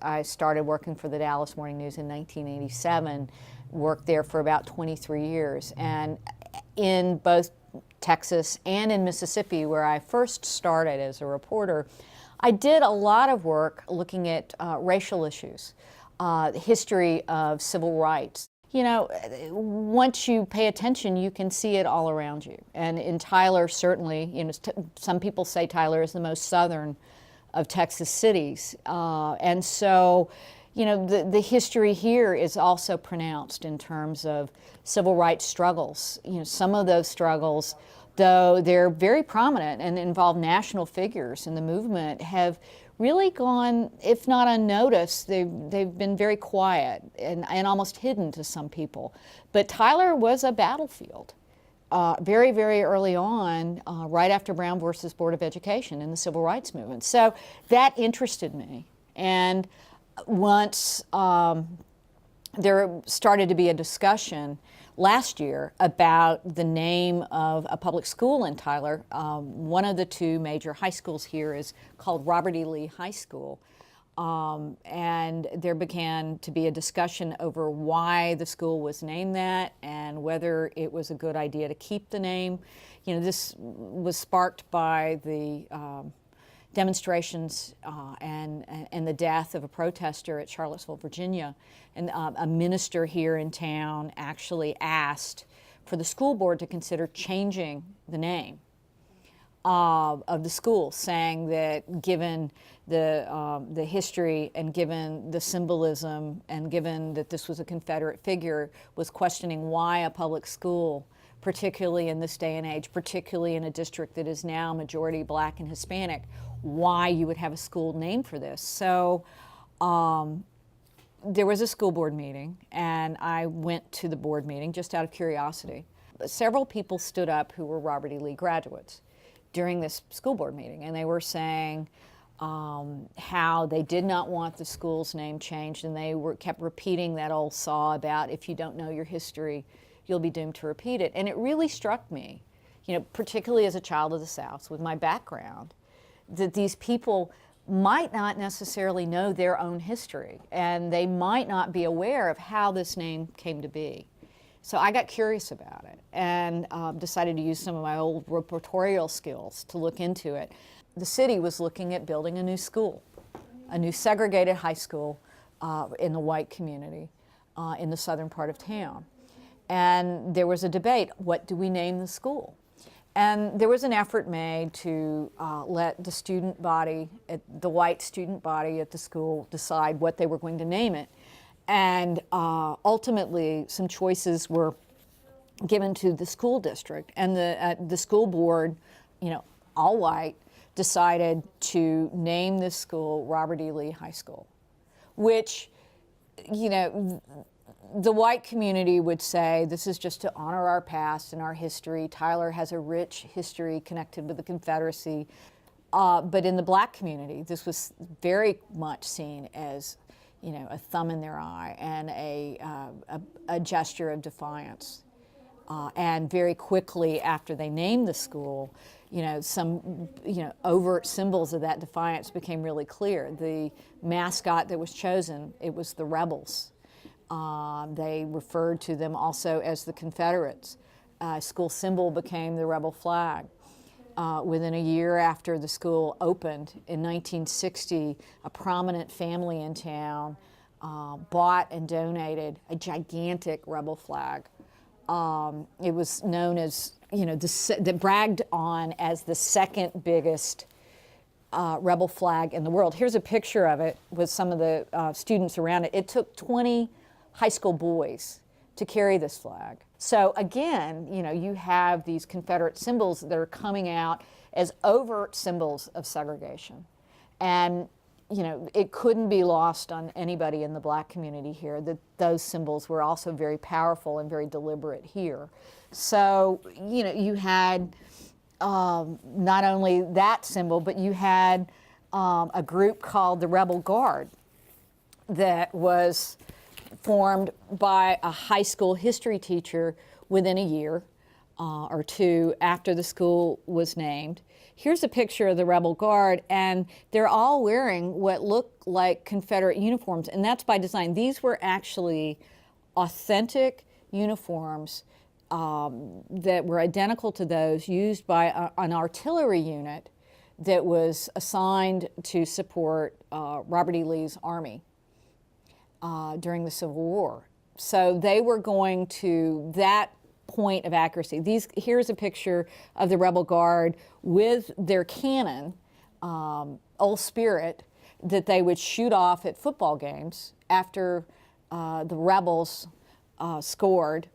I started working for the Dallas Morning News in 1987, worked there for about 23 years, and in both Texas and in Mississippi, where I first started as a reporter, I did a lot of work looking at racial issues, the history of civil rights. You know, once you pay attention, you can see it all around you. And in Tyler, certainly, you know, some people say Tyler is the most southern of Texas cities. And so, you know, the history here is also pronounced in terms of civil rights struggles. You know, some of those struggles, though they're very prominent and involve national figures in the movement, have really gone, if not unnoticed, they've been very quiet and almost hidden to some people. But Tyler was a battlefield very, very early on, right after Brown versus Board of Education in the Civil Rights Movement. So that interested me. And once there started to be a discussion last year about the name of a public school in Tyler. One of the two major high schools here is called Robert E. Lee High School. And there began to be a discussion over why the school was named that and whether it was a good idea to keep the name. You know, this was sparked by the demonstrations and the death of a protester at Charlottesville, Virginia. And a minister here in town actually asked for the school board to consider changing the name of the school, saying that given the history and given the symbolism and given that this was a Confederate figure, was questioning why a public school, particularly in this day and age, particularly in a district that is now majority Black and Hispanic, why you would have a school named for this. So there was a school board meeting, and I went to the board meeting just out of curiosity. Several people stood up who were Robert E. Lee graduates during this school board meeting, and they were saying how they did not want the school's name changed, and they kept repeating that old saw about if you don't know your history, you'll be doomed to repeat it. And it really struck me, you know, particularly as a child of the South with my background, that these people might not necessarily know their own history, and they might not be aware of how this name came to be. So I got curious about it and decided to use some of my old reportorial skills to look into it. The city was looking at building a new school, a new segregated high school in the white community in the southern part of town. And there was a debate, what do we name the school? And there was an effort made to let the student body, the white student body at the school, decide what they were going to name it. And ultimately, some choices were given to the school district, and the school board, you know, all white, decided to name this school Robert E. Lee High School, which, you know, the white community would say this is just to honor our past and our history. Tyler has a rich history connected with the Confederacy. But in the Black community, this was very much seen as, you know, a thumb in their eye and a gesture of defiance. And very quickly after they named the school, you know, some, you know, overt symbols of that defiance became really clear. The mascot that was chosen, it was the rebels. They referred to them also as the Confederates. School symbol became the rebel flag. Within a year after the school opened in 1960, a prominent family in town bought and donated a gigantic rebel flag. It was known as, you know, bragged on as the second biggest rebel flag in the world. Here's a picture of it with some of the students around it. It took 20 high school boys to carry this flag. So again, you know, you have these Confederate symbols that are coming out as overt symbols of segregation. And, you know, it couldn't be lost on anybody in the Black community here that those symbols were also very powerful and very deliberate here. So, you know, you had not only that symbol, but you had a group called the Rebel Guard that was formed by a high school history teacher within a year or two after the school was named. here's a picture of the Rebel Guard, and they're all wearing what look like Confederate uniforms, and that's by design. These were actually authentic uniforms that were identical to those used by an artillery unit that was assigned to support Robert E. Lee's army during the Civil War. So they were going to that point of accuracy. Here's a picture of the Rebel Guard with their cannon, Old Spirit, that they would shoot off at football games after the rebels scored.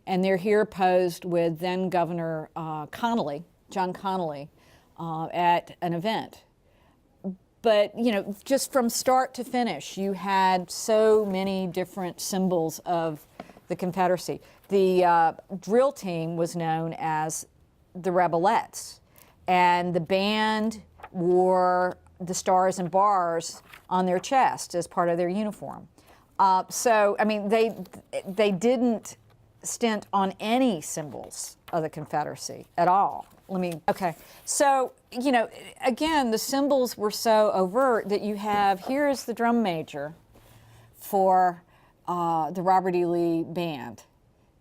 And they're here posed with then Governor Connally, John Connally, at an event. But, you know, just from start to finish, you had so many different symbols of the Confederacy. The drill team was known as the Rebelettes, and the band wore the stars and bars on their chest as part of their uniform. So, I mean, they didn't stint on any symbols of the Confederacy at all. Okay, so, you know, again, the symbols were so overt that you have, here's the drum major for the Robert E. Lee Band.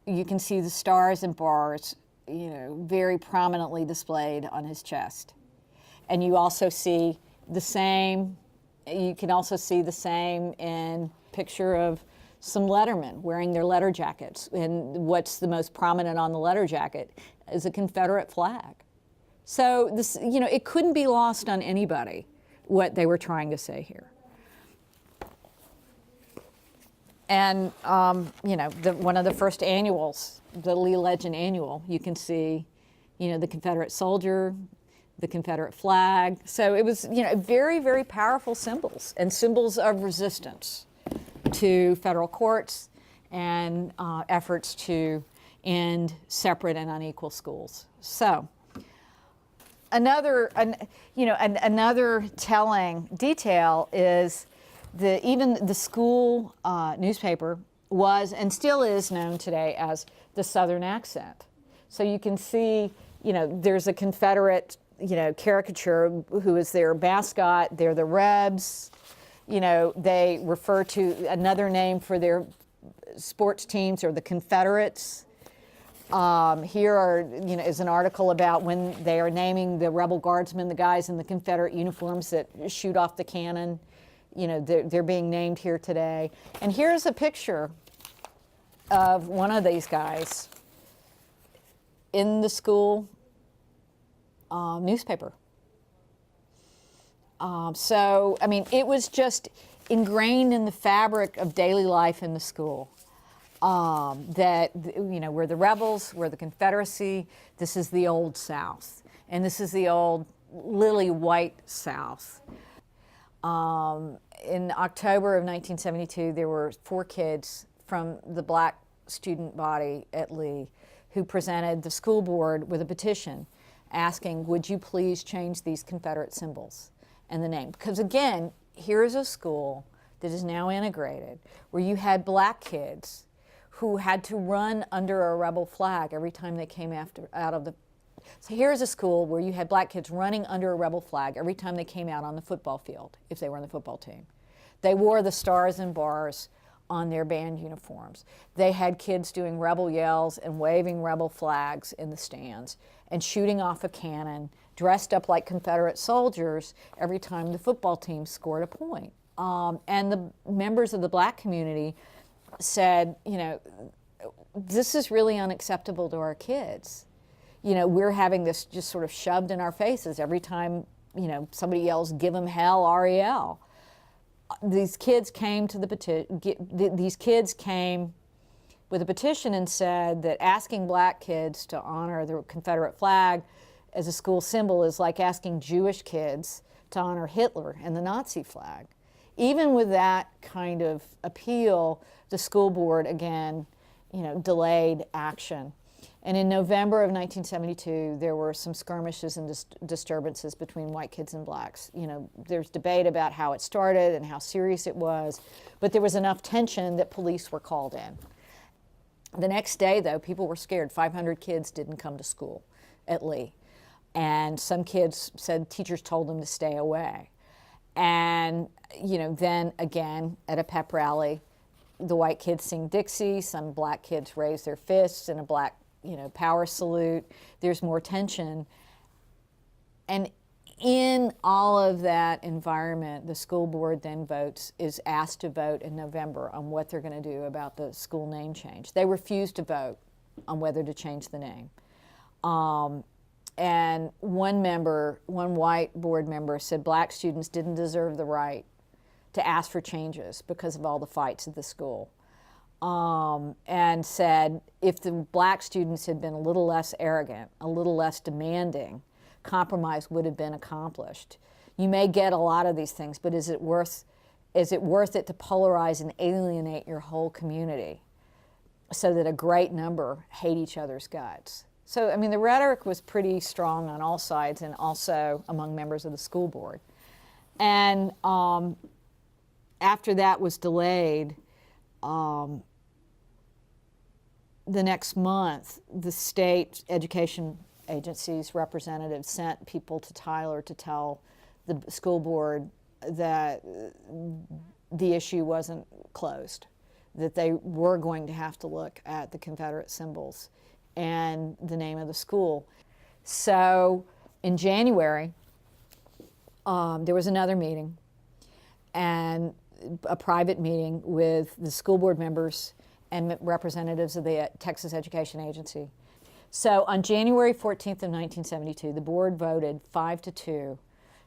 You can see the stars and bars, you know, very prominently displayed on his chest. And you also see the same, you can also see the same in picture of some lettermen wearing their letter jackets. And what's the most prominent on the letter jacket is a Confederate flag. So this, you know, it couldn't be lost on anybody what they were trying to say here. And, you know, one of the first annuals, the Lee Legend Annual, you can see, you know, the Confederate soldier, the Confederate flag. So it was, you know, very, very powerful symbols and symbols of resistance to federal courts and efforts to end separate and unequal schools. So another telling detail is even the school newspaper was and still is known today as the Southern Accent. So you can see, you know, there's a Confederate, you know, caricature who is their mascot. They're the Rebs. You know, they refer to another name for their sports teams or the Confederates. Here is an article about when they are naming the Rebel Guardsmen, the guys in the Confederate uniforms that shoot off the cannon. You know, they're being named here today. And here's a picture of one of these guys in the school newspaper. So, I mean, it was just ingrained in the fabric of daily life in the school. That, you know, we're the rebels, we're the Confederacy, this is the old South, and this is the old lily white South. In October of 1972, there were 4 kids from the black student body at Lee who presented the school board with a petition asking, would you please change these Confederate symbols and the name? Because again, here's a school that is now integrated where you had black kids who had to run under a rebel flag every time they came out of the. So here's a school where you had black kids running under a rebel flag every time they came out on the football field, if they were on the football team. They wore the stars and bars on their band uniforms. They had kids doing rebel yells and waving rebel flags in the stands and shooting off a cannon, dressed up like Confederate soldiers every time the football team scored a point. And the members of the black community said, you know, this is really unacceptable to our kids. You know, we're having this just sort of shoved in our faces every time, you know, somebody yells, give them hell, R-E-L. These kids came to these kids came with a petition and said that asking black kids to honor the Confederate flag as a school symbol is like asking Jewish kids to honor Hitler and the Nazi flag. Even with that kind of appeal, the school board again, you know, delayed action. And in November of 1972, there were some skirmishes and disturbances between white kids and blacks. You know, there's debate about how it started and how serious it was, but there was enough tension that police were called in. The next day, though, people were scared. 500 kids didn't come to school at Lee. And some kids said teachers told them to stay away. And, you know, then again at a pep rally, the white kids sing Dixie, some black kids raise their fists in a black, you know, power salute. There's more tension. And in all of that environment, the school board then is asked to vote in November on what they're going to do about the school name change. They refused to vote on whether to change the name. And one white board member said black students didn't deserve the right to ask for changes because of all the fights at the school. And said if the black students had been a little less arrogant, a little less demanding, compromise would have been accomplished. You may get a lot of these things, but is it worth it to polarize and alienate your whole community so that a great number hate each other's guts? So, I mean, the rhetoric was pretty strong on all sides and also among members of the school board. And after that was delayed, the next month, the state education agency's representatives sent people to Tyler to tell the school board that the issue wasn't closed, that they were going to have to look at the Confederate symbols and the name of the school. So in January, there was another meeting, and a private meeting with the school board members and representatives of the Texas Education Agency. So on January 14th of 1972, the board voted 5-2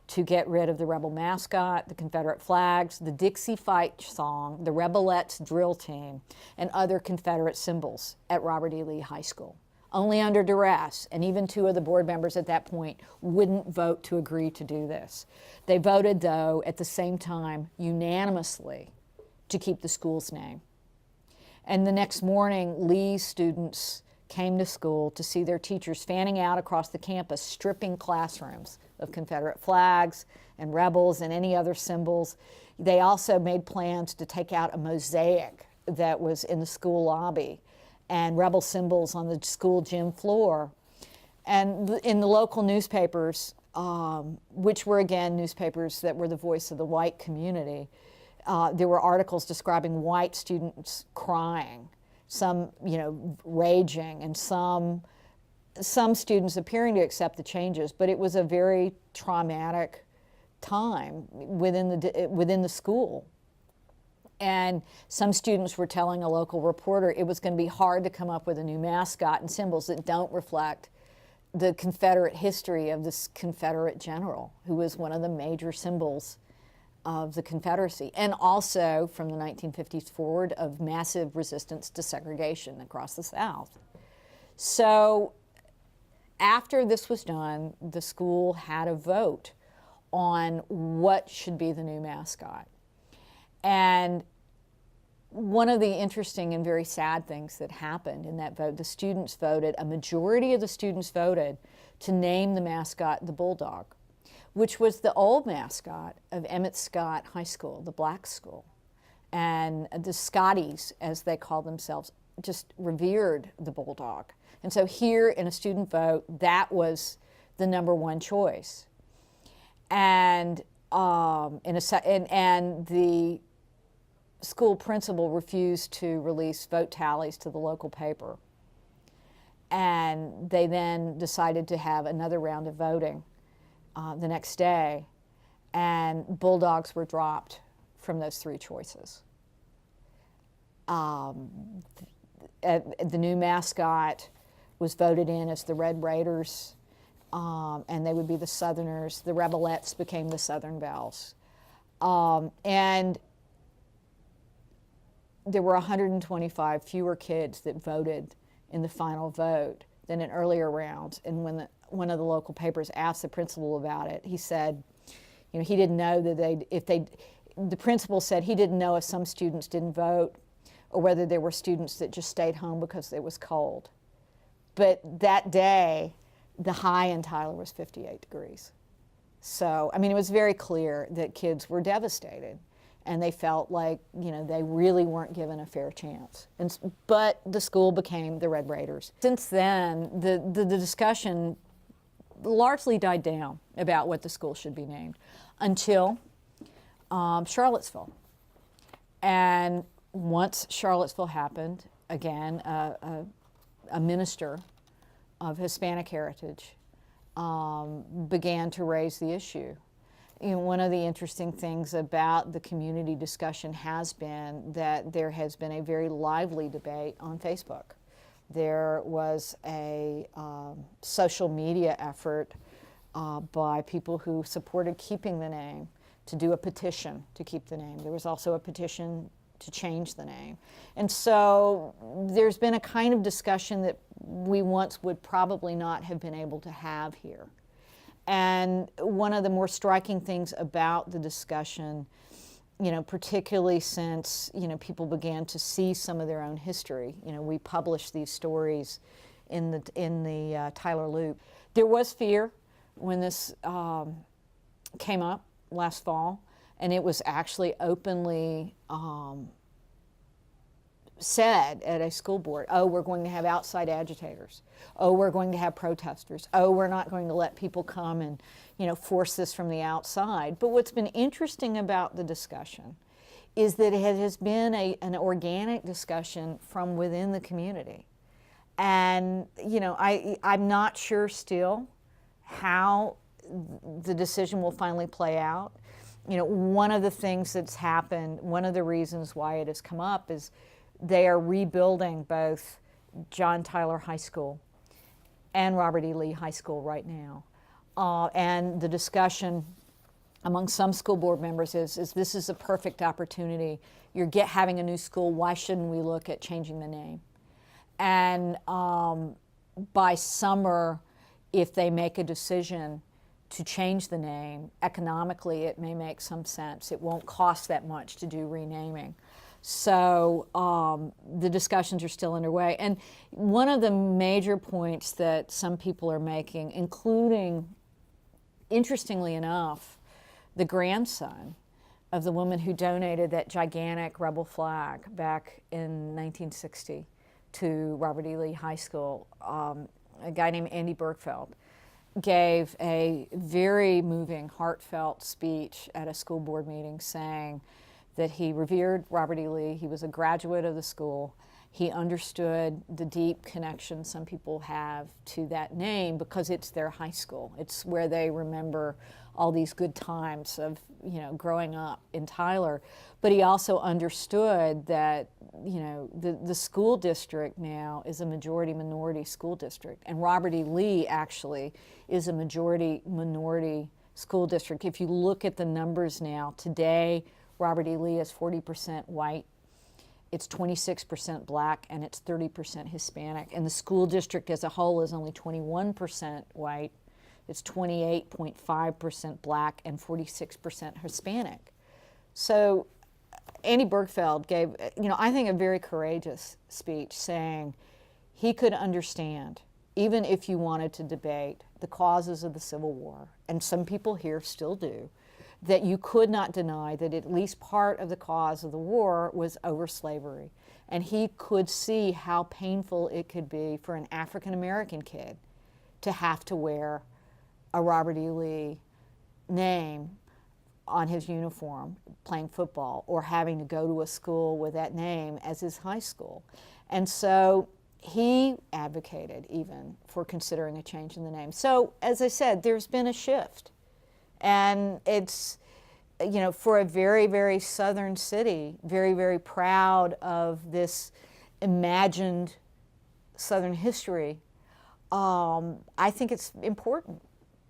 to get rid of the rebel mascot, the Confederate flags, the Dixie Fight song, the Rebelettes drill team, and other Confederate symbols at Robert E. Lee High School. Only under duress, and even two of the board members at that point wouldn't vote to agree to do this. They voted, though, at the same time, unanimously, to keep the school's name. And the next morning, Lee's students came to school to see their teachers fanning out across the campus, stripping classrooms of Confederate flags and rebels and any other symbols. They also made plans to take out a mosaic that was in the school lobby and rebel symbols on the school gym floor. And in the local newspapers, which were again newspapers that were the voice of the white community, there were articles describing white students crying, some, you know, raging, and some students appearing to accept the changes. But it was a very traumatic time within the school. And some students were telling a local reporter it was going to be hard to come up with a new mascot and symbols that don't reflect the Confederate history of this Confederate general, who was one of the major symbols of the Confederacy, and also from the 1950s forward of massive resistance to segregation across the South. So after this was done, the school had a vote on what should be the new mascot. And one of the interesting and very sad things that happened in that vote, the students voted, a majority of the students voted to name the mascot the Bulldog, which was the old mascot of Emmett Scott High School, the black school. And the Scotties, as they call themselves, just revered the Bulldog. And so here in a student vote, that was the number one choice. And the school principal refused to release vote tallies to the local paper. And they then decided to have another round of voting the next day, and Bulldogs were dropped from those three choices. The new mascot was voted in as the Red Raiders, and they would be the Southerners. The Rebelettes became the Southern Belles. And there were 125 fewer kids that voted in the final vote than in earlier rounds. And when one of the local papers asked the principal about it, he said, you know, he didn't know that the principal said he didn't know if some students didn't vote or whether there were students that just stayed home because it was cold. But that day, the high in Tyler was 58 degrees. So, I mean, it was very clear that kids were devastated, and they felt like, you know, they really weren't given a fair chance. But the school became the Red Raiders. Since then, the discussion largely died down about what the school should be named until Charlottesville. And once Charlottesville happened, again, a minister of Hispanic heritage began to raise the issue. You know, one of the interesting things about the community discussion has been that there has been a very lively debate on Facebook. There was a social media effort by people who supported keeping the name to do a petition to keep the name. There was also a petition to change the name. And so there's been a kind of discussion that we once would probably not have been able to have here. And one of the more striking things about the discussion, you know, particularly since, you know, people began to see some of their own history. You know, we published these stories in the Tyler Loop. There was fear when this came up last fall, and it was actually openly said at a school board, oh, we're going to have outside agitators. Oh, we're going to have protesters. Oh, we're not going to let people come and, you know, force this from the outside. But what's been interesting about the discussion is that it has been an organic discussion from within the community. And, you know, I'm not sure still how the decision will finally play out. You know, one of the things that's happened, one of the reasons why it has come up is they are rebuilding both John Tyler High School and Robert E. Lee High School right now. And the discussion among some school board members is this is a perfect opportunity. You're having a new school, why shouldn't we look at changing the name? And by summer, if they make a decision to change the name, economically it may make some sense. It won't cost that much to do renaming. So the discussions are still underway. And one of the major points that some people are making, including, interestingly enough, the grandson of the woman who donated that gigantic rebel flag back in 1960 to Robert E. Lee High School, a guy named Andy Bergfeld, gave a very moving, heartfelt speech at a school board meeting saying that he revered Robert E. Lee. He was a graduate of the school. He understood the deep connection some people have to that name because it's their high school. It's where they remember all these good times of, you know, growing up in Tyler. But he also understood that, you know, the school district now is a majority-minority school district. And Robert E. Lee actually is a majority-minority school district. If you look at the numbers now, today, Robert E. Lee is 40% white, it's 26% black, and it's 30% Hispanic. And the school district as a whole is only 21% white, it's 28.5% black, and 46% Hispanic. So Andy Bergfeld gave, you know, I think a very courageous speech saying he could understand, even if you wanted to debate the causes of the Civil War, and some people here still do, that you could not deny that at least part of the cause of the war was over slavery. And he could see how painful it could be for an African-American kid to have to wear a Robert E. Lee name on his uniform playing football, or having to go to a school with that name as his high school. And so he advocated even for considering a change in the name. So as I said, there's been a shift. And it's, you know, for a very, very southern city, very, very proud of this imagined southern history, I think it's important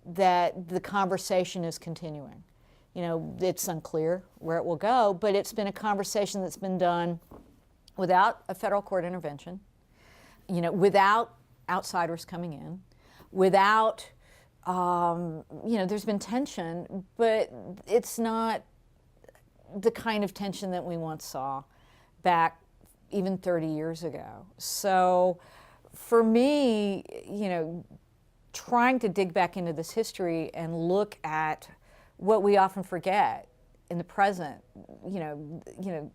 that the conversation is continuing. You know, it's unclear where it will go, but it's been a conversation that's been done without a federal court intervention, you know, without outsiders coming in, without you know, there's been tension, but it's not the kind of tension that we once saw back even 30 years ago. So for me, you know, trying to dig back into this history and look at what we often forget in the present, you know,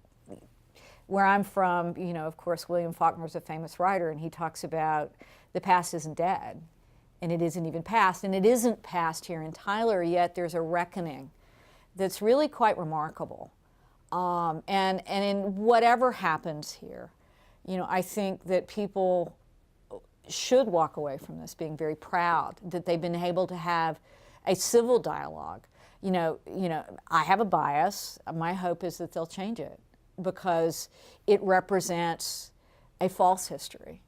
where I'm from, you know, of course, William Faulkner's a famous writer, and he talks about the past isn't dead. and it isn't even passed. And it isn't passed here in Tyler, yet there's a reckoning that's really quite remarkable. And in whatever happens here, you know, I think that people should walk away from this being very proud that they've been able to have a civil dialogue. You know, I have a bias. My hope is that they'll change it because it represents a false history.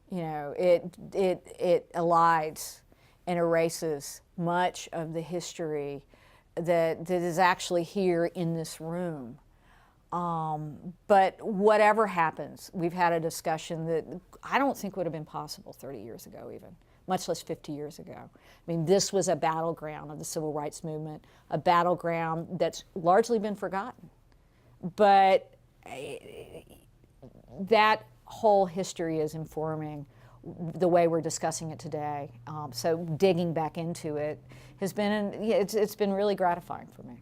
You know, it elides and erases much of the history that is actually here in this room. But whatever happens, we've had a discussion that I don't think would have been possible 30 years ago even, much less 50 years ago. I mean, this was a battleground of the civil rights movement, a battleground that's largely been forgotten. But that whole history is informing the way we're discussing it today. So digging back into it has been, it's been really gratifying for me.